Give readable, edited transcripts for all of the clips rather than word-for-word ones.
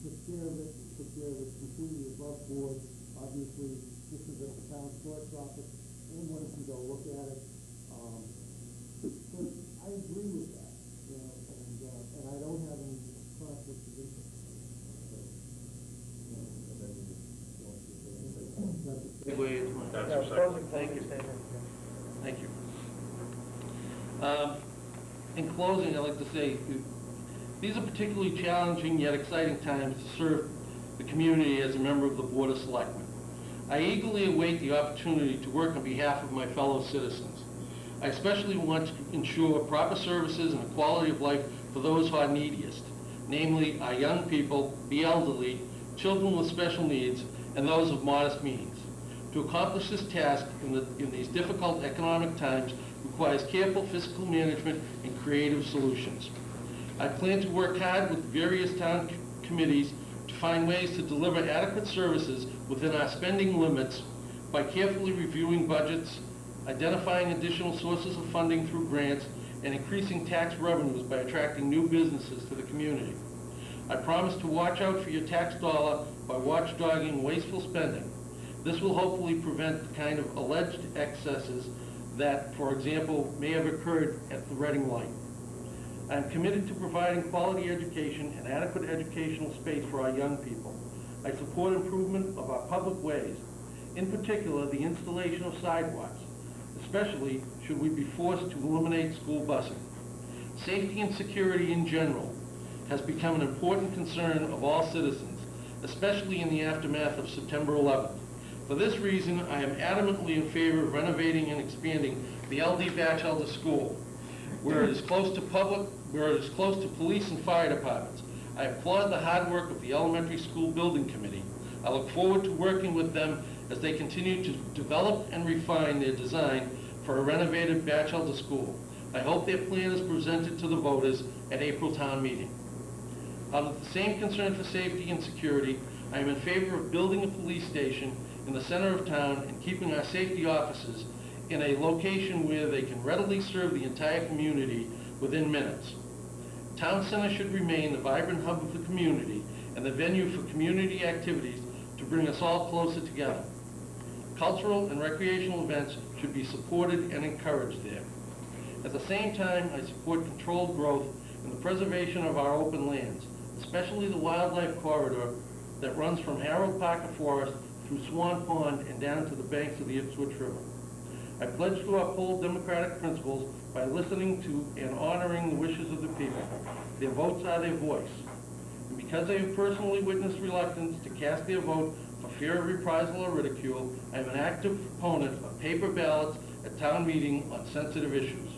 took care of it, and took care of it completely above board. Obviously, this is at the town clerk's office. Anyone can go look at it. So I agree with that, you know, and I don't have any conflicts of interest. Thank you. Thank you. In closing, I'd like to say these are particularly challenging yet exciting times to serve the community as a member of the Board of Selectmen. I eagerly await the opportunity to work on behalf of my fellow citizens. I especially want to ensure proper services and a quality of life for those who are neediest, namely our young people, the elderly, children with special needs, and those of modest means. To accomplish this task in these difficult economic times requires careful fiscal management and creative solutions. I plan to work hard with various town committees to find ways to deliver adequate services within our spending limits by carefully reviewing budgets, identifying additional sources of funding through grants, and increasing tax revenues by attracting new businesses to the community. I promise to watch out for your tax dollar by watchdogging wasteful spending. This will hopefully prevent the kind of alleged excesses that, for example, may have occurred at the Reading Light. I am committed to providing quality education and adequate educational space for our young people. I support improvement of our public ways, in particular the installation of sidewalks, especially should we be forced to eliminate school busing. Safety and security in general has become an important concern of all citizens, especially in the aftermath of September 11th. For this reason, I am adamantly in favor of renovating and expanding the LD Batchelder School, where it is close to police and fire departments. I applaud the hard work of the Elementary School Building Committee. I look forward to working with them as they continue to develop and refine their design for a renovated Batchelder School. I hope their plan is presented to the voters at April town meeting. Out of the same concern for safety and security, I am in favor of building a police station in the center of town and keeping our safety officers in a location where they can readily serve the entire community within minutes. Town Center should remain the vibrant hub of the community and the venue for community activities to bring us all closer together. Cultural and recreational events should be supported and encouraged there. At the same time, I support controlled growth and the preservation of our open lands, especially the wildlife corridor that runs from Harold Parker Forest through Swan Pond and down to the banks of the Ipswich River. I pledge to uphold democratic principles by listening to and honoring the wishes of the people. Their votes are their voice. And because I have personally witnessed reluctance to cast their vote for fear of reprisal or ridicule, I am an active proponent of paper ballots at town meeting on sensitive issues.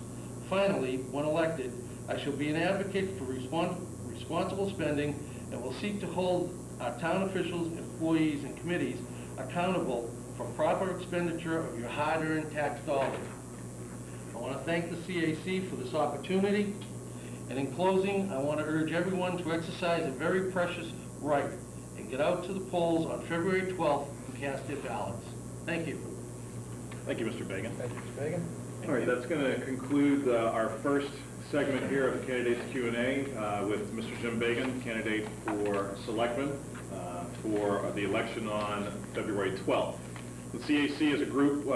Finally, when elected, I shall be an advocate for responsible spending and will seek to hold our town officials, employees, and committees accountable for proper expenditure of your hard-earned tax dollars. I want to thank the C.A.C. for this opportunity, and in closing, I want to urge everyone to exercise a very precious right and get out to the polls on February 12th and cast their ballots. Thank you. Thank you, Mr. Bagan. Thank you, Mr. Bagan. All right, that's going to conclude our first segment here of the candidates Q&A with Mr. Jim Bagan, candidate for selectman for the election on February 12th. The C.A.C. is a group,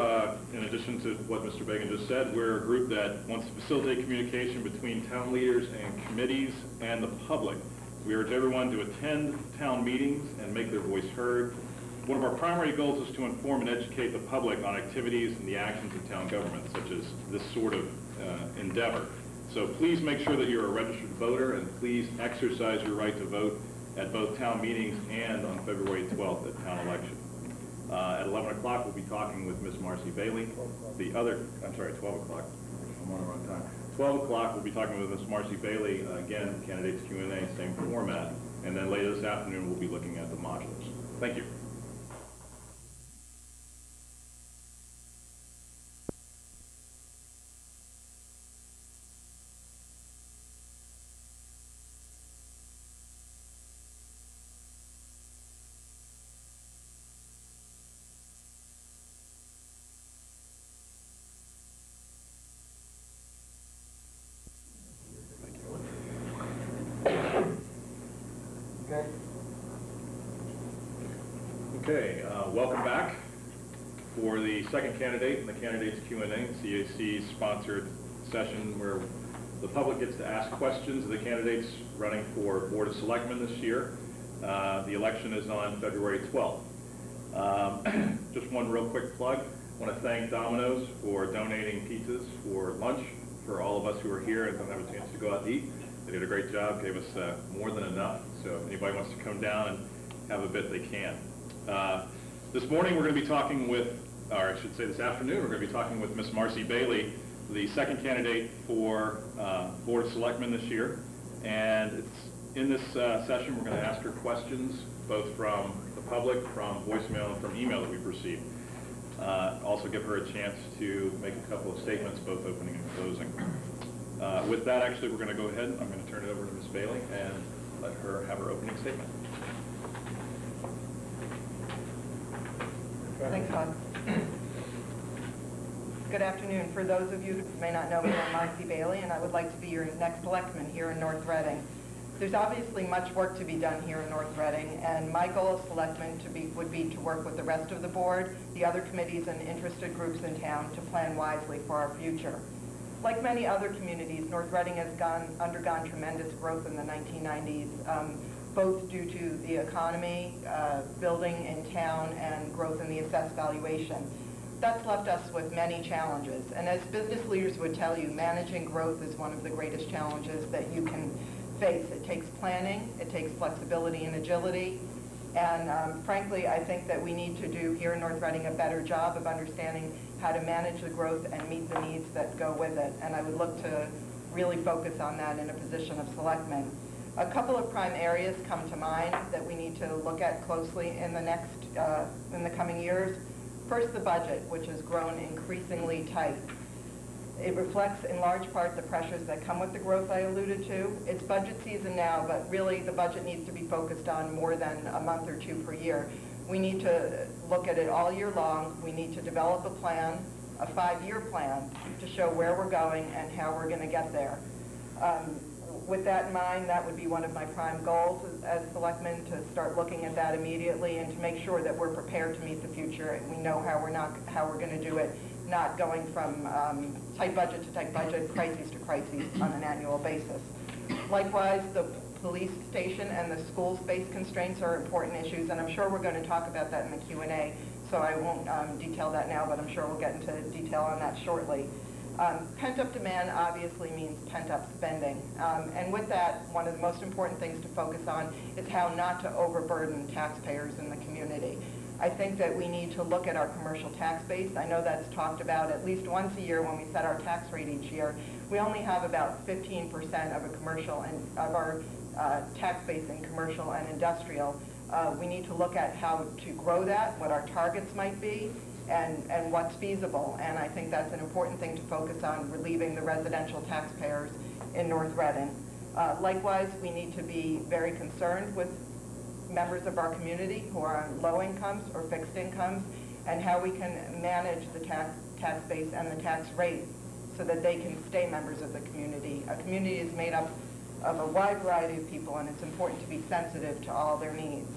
in addition to what Mr. Bagan just said, we're a group that wants to facilitate communication between town leaders and committees and the public. We urge everyone to attend town meetings and make their voice heard. One of our primary goals is to inform and educate the public on activities and the actions of town government, such as this sort of endeavor. So please make sure that you're a registered voter, and please exercise your right to vote at both town meetings and on February 12th at town election. At 11 o'clock, we'll be talking with Ms. Marcy Bailey. 12 o'clock. I'm on the wrong time. 12 o'clock, we'll be talking with Ms. Marcy Bailey, again, candidates Q&A, same format. And then later this afternoon, we'll be looking at the modulars. Thank you. Okay. Okay, welcome back for the second candidate in the candidates Q&A, C.A.C. sponsored session where the public gets to ask questions of the candidates running for Board of Selectmen this year. The election is on February 12th. Just one real quick plug. I want to thank Domino's for donating pizzas for lunch for all of us who are here and don't have a chance to go out and eat. They did a great job, gave us more than enough. So if anybody wants to come down and have a bit, they can. This morning we're going to be talking with, or I should say this afternoon, we're going to be talking with Ms. Marcy Bailey, the second candidate for Board of Selectmen this year. And in this session we're going to ask her questions both from the public, from voicemail, and from email that we've received. Also give her a chance to make a couple of statements, both opening and closing. With that, actually, we're going to go ahead. I'm going to turn it over to Ms. Bailey and let her have her opening statement. Thanks, Bob. Good afternoon. For those of you who may not know me, I'm Marcy Bailey, and I would like to be your next electman here in North Reading. There's obviously much work to be done here in North Reading, and my goal as selectman would be to work with the rest of the board, the other committees, and interested groups in town to plan wisely for our future. Like many other communities, North Reading has undergone tremendous growth in the 1990s. Both due to the economy, building in town, and growth in the assessed valuation. That's left us with many challenges. And as business leaders would tell you, managing growth is one of the greatest challenges that you can face. It takes planning, it takes flexibility and agility. And frankly, I think that we need to do here in North Reading a better job of understanding how to manage the growth and meet the needs that go with it. And I would look to really focus on that in a position of selectman. A couple of prime areas come to mind that we need to look at closely in the coming years. First, the budget, which has grown increasingly tight. It reflects in large part the pressures that come with the growth I alluded to. It's budget season now, but really the budget needs to be focused on more than a month or two per year. We need to look at it all year long. We need to develop a plan, a 5-year plan, to show where we're going and how we're going to get there. With that in mind, that would be one of my prime goals as selectmen, to start looking at that immediately and to make sure that we're prepared to meet the future and we know how we're going to do it, not going from tight budget to tight budget, crises to crises on an annual basis. Likewise, the police station and the school space constraints are important issues, and I'm sure we're going to talk about that in the Q&A, so I won't detail that now, but I'm sure we'll get into detail on that shortly. Pent-up demand obviously means pent-up spending. And with that, one of the most important things to focus on is how not to overburden taxpayers in the community. I think that we need to look at our commercial tax base. I know that's talked about at least once a year when we set our tax rate each year. We only have about 15% of a commercial and of our tax base in commercial and industrial. We need to look at how to grow that, what our targets might be, and what's feasible. And I think that's an important thing to focus on, relieving the residential taxpayers in North Reading. Likewise, we need to be very concerned with members of our community who are on low incomes or fixed incomes, and how we can manage the tax base and the tax rate so that they can stay members of the community. A community is made up of a wide variety of people, and it's important to be sensitive to all their needs.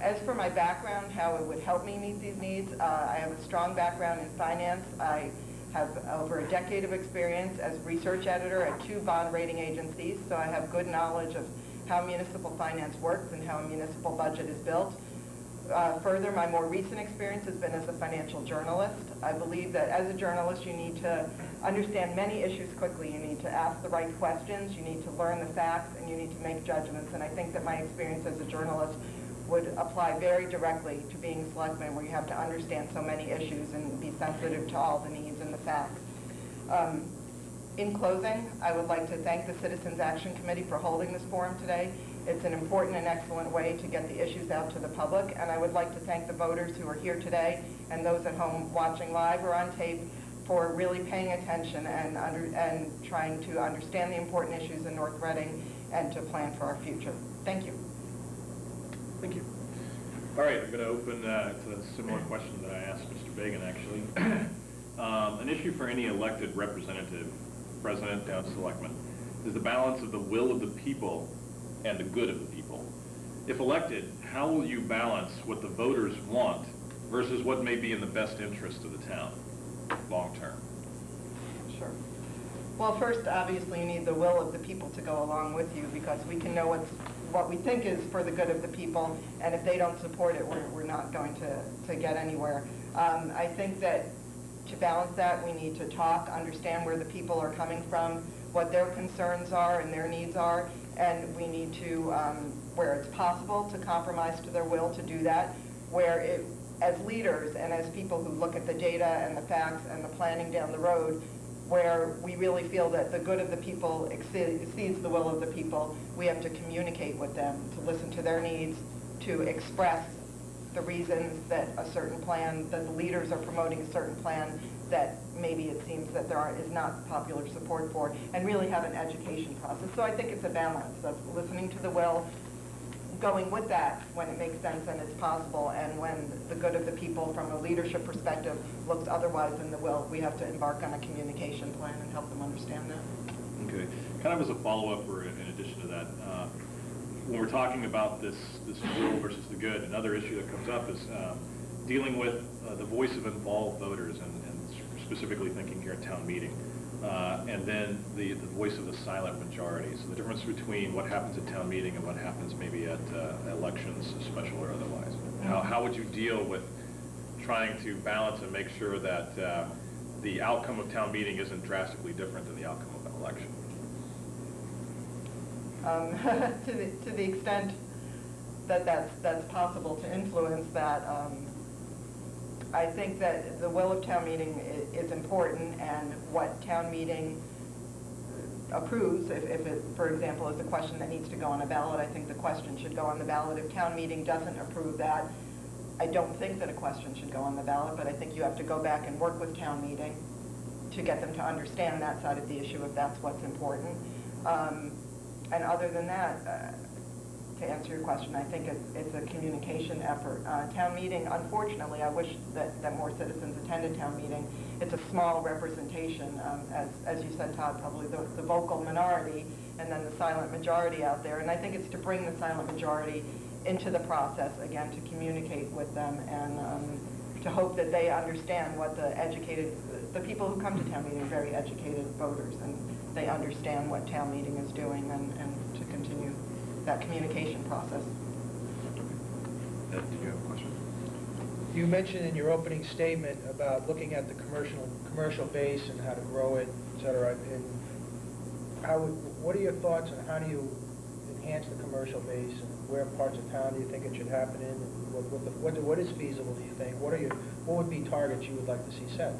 As for my background, how it would help me meet these needs, I have a strong background in finance. I have over a decade of experience as research editor at 2 bond rating agencies, so I have good knowledge of how municipal finance works and how a municipal budget is built. Further, my more recent experience has been as a financial journalist. I believe that as a journalist, you need to understand many issues quickly. You need to ask the right questions, you need to learn the facts, and you need to make judgments. And I think that my experience as a journalist would apply very directly to being a selectman, where you have to understand so many issues and be sensitive to all the needs and the facts. In closing, I would like to thank the Citizens Action Committee for holding this forum today. It's an important and excellent way to get the issues out to the public, and I would like to thank the voters who are here today and those at home watching live or on tape for really paying attention and trying to understand the important issues in North Reading and to plan for our future. Thank you. Thank you. All right, I'm going to open to a similar question that I asked Mr. Bagan, actually. An issue for any elected representative, president down to selectmen, is the balance of the will of the people and the good of the people. if elected, how will you balance what the voters want versus what may be in the best interest of the town, long-term? Sure. Well, first, obviously, you need the will of the people to go along with you, because we can know what we think is for the good of the people, and if they don't support it, we're not going to get anywhere. I think that to balance that, we need to talk, understand where the people are coming from, what their concerns are and their needs are, and we need to, where it's possible, to compromise to their will to do that, as leaders and as people who look at the data and the facts and the planning down the road, where we really feel that the good of the people exceeds the will of the people, we have to communicate with them, to listen to their needs, to express the reasons that a certain plan, that the leaders are promoting a certain plan that maybe it seems that there is not popular support for, and really have an education process. So I think it's a balance of listening to the will, going with that when it makes sense and it's possible, and when the good of the people from a leadership perspective looks otherwise than the will, we have to embark on a communication plan and help them understand that. Okay. Kind of as a follow-up or in addition to that, when we're talking about this will versus the good, another issue that comes up is dealing with the voice of involved voters, and specifically thinking here at town meeting, and then the voice of the silent majority. So the difference between what happens at town meeting and what happens maybe at elections, special or otherwise. How would you deal with trying to balance and make sure that the outcome of town meeting isn't drastically different than the outcome of an election? To the extent that that's possible to influence that, I think that the will of town meeting is important, and what town meeting approves, if it, for example, is a question that needs to go on a ballot, I think the question should go on the ballot. If town meeting doesn't approve that, I don't think that a question should go on the ballot, but I think you have to go back and work with town meeting to get them to understand that side of the issue if that's what's important. And other than that, to answer your question, I think it's a communication effort. Town meeting, unfortunately, I wish that more citizens attended town meeting. It's a small representation, as you said, Todd, probably the vocal minority and then the silent majority out there. And I think it's to bring the silent majority into the process, again, to communicate with them and to hope that they understand what the people who come to town meeting are very educated voters, and they understand what town meeting is doing, and to continue that communication process. Ed, do you have a question? You mentioned in your opening statement about looking at the commercial base and how to grow it, et cetera. And what are your thoughts on how do you enhance the commercial base, and where parts of town do you think it should happen in? And what is feasible, do you think? What would be targets you would like to see set?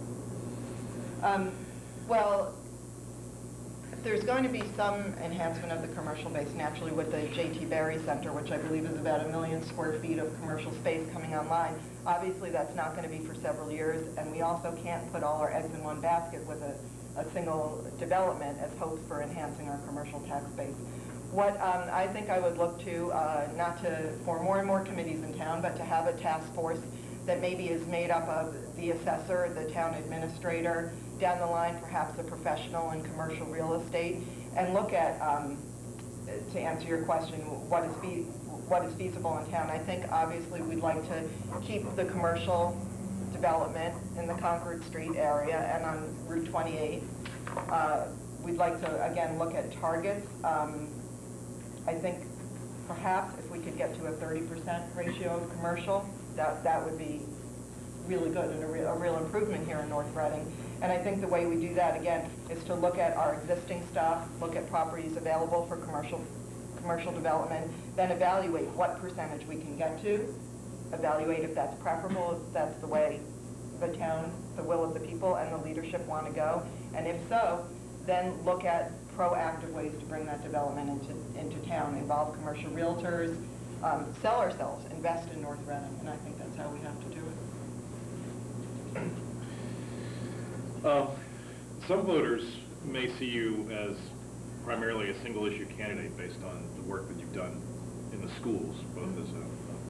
Well, there's going to be some enhancement of the commercial base naturally with the J.T. Berry Center, which I believe is about 1 million square feet of commercial space coming online. Obviously, that's not going to be for several years, and we also can't put all our eggs in one basket with a single development as hopes for enhancing our commercial tax base. What I think I would look to, for more and more committees in town, but to have a task force that maybe is made up of the assessor, the town administrator, down the line perhaps a professional in commercial real estate, and look at, to answer your question, what is feasible in town. I think obviously we'd like to keep the commercial development in the Concord Street area and on Route 28. We'd like to, again, look at targets. I think perhaps if we could get to a 30% ratio of commercial, that would be really good and a real improvement here in North Reading. And I think the way we do that, again, is to look at our existing stuff, look at properties available for commercial development, then evaluate what percentage we can get to, evaluate if that's preferable, if that's the way the town, the will of the people and the leadership want to go. And if so, then look at proactive ways to bring that development into town, involve commercial realtors, sell ourselves, invest in North Reading, and I think that's how we have to do it. Some voters may see you as primarily a single-issue candidate based on the work that you've done in the schools, both as a